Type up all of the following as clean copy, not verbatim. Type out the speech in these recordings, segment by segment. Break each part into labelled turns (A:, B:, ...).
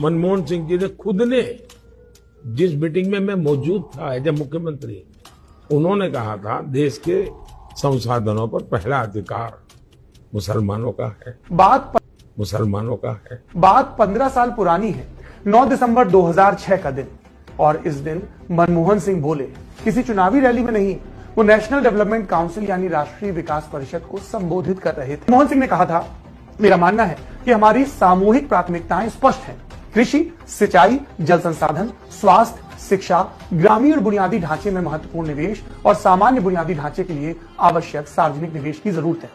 A: मनमोहन सिंह जी ने खुद ने, जिस मीटिंग में मैं मौजूद था एज ए मुख्यमंत्री, उन्होंने कहा था देश के संसाधनों पर पहला अधिकार मुसलमानों का है, मुसलमानों का है।
B: बात 15 साल पुरानी है। 9 दिसंबर 2006 का दिन, और इस दिन मनमोहन सिंह बोले, किसी चुनावी रैली में नहीं, वो नेशनल डेवलपमेंट काउंसिल यानी राष्ट्रीय विकास परिषद को संबोधित कर रहे थे। मनमोहन सिंह ने कहा था, मेरा मानना है कि हमारी सामूहिक प्राथमिकताएं स्पष्ट हैं। कृषि, सिंचाई, जल संसाधन, स्वास्थ्य, शिक्षा, ग्रामीण बुनियादी ढांचे में महत्वपूर्ण निवेश और सामान्य बुनियादी ढांचे के लिए आवश्यक सार्वजनिक निवेश की जरूरत है।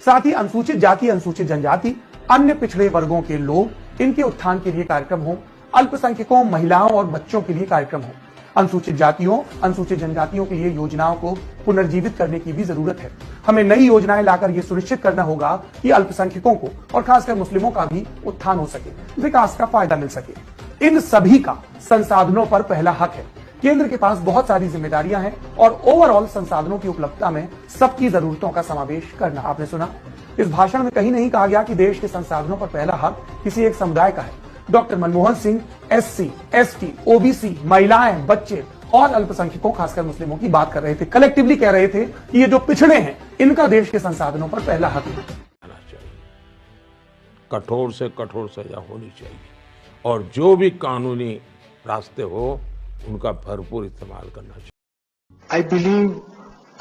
B: साथ ही अनुसूचित जाति, अनुसूचित जनजाति, अन्य पिछड़े वर्गों के लोग, इनके उत्थान के लिए कार्यक्रम हो, अल्पसंख्यकों, महिलाओं और बच्चों के लिए कार्यक्रम हो, अनुसूचित जातियों, अनुसूचित जनजातियों के लिए योजनाओं को पुनर्जीवित करने की भी जरूरत है। हमें नई योजनाएं लाकर यह सुनिश्चित करना होगा कि अल्पसंख्यकों को और खासकर मुस्लिमों का भी उत्थान हो सके, विकास का फायदा मिल सके। इन सभी का संसाधनों पर पहला हक है। केंद्र के पास बहुत सारी जिम्मेदारियां हैं और ओवरऑल संसाधनों की उपलब्धता में सबकी जरूरतों का समावेश करना। आपने सुना, इस भाषण में कहीं नहीं कहा गया कि देश के संसाधनों पर पहला हक किसी एक समुदाय का है। Doctor Manmohan Singh SC, ST, OBC, महिलाएं, बच्चे और अल्पसंख्यकों, खासकर मुस्लिमों की बात कर रहे थे। कलेक्टिवली कह रहे थे कि ये जो पिछड़े हैं, इनका देश के संसाधनों पर पहला हक है।
A: कठोर से कठोर सजा होनी चाहिए और जो भी कानूनी रास्ते हो उनका भरपूर इस्तेमाल करना चाहिए।
C: I believe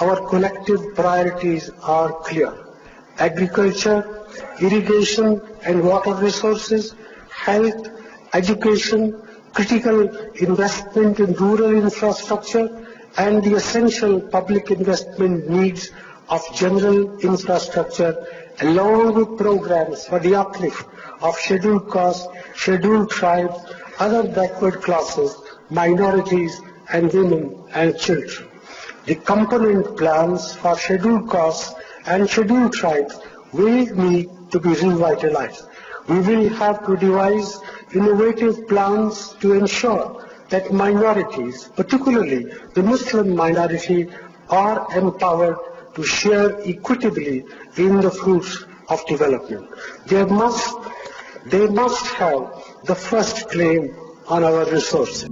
C: our collective priorities are clear. Agriculture, irrigation and water resources, health, education, critical investment in rural infrastructure and the essential public investment needs of general infrastructure, along with programs for the uplift of scheduled castes, scheduled tribes, other backward classes, minorities and women and children. The component plans for scheduled castes and scheduled tribes will need to be revitalized. We will have to devise innovative plans to ensure that minorities, particularly the Muslim minority, are empowered to share equitably in the fruits of development. They must have the first claim on our resources.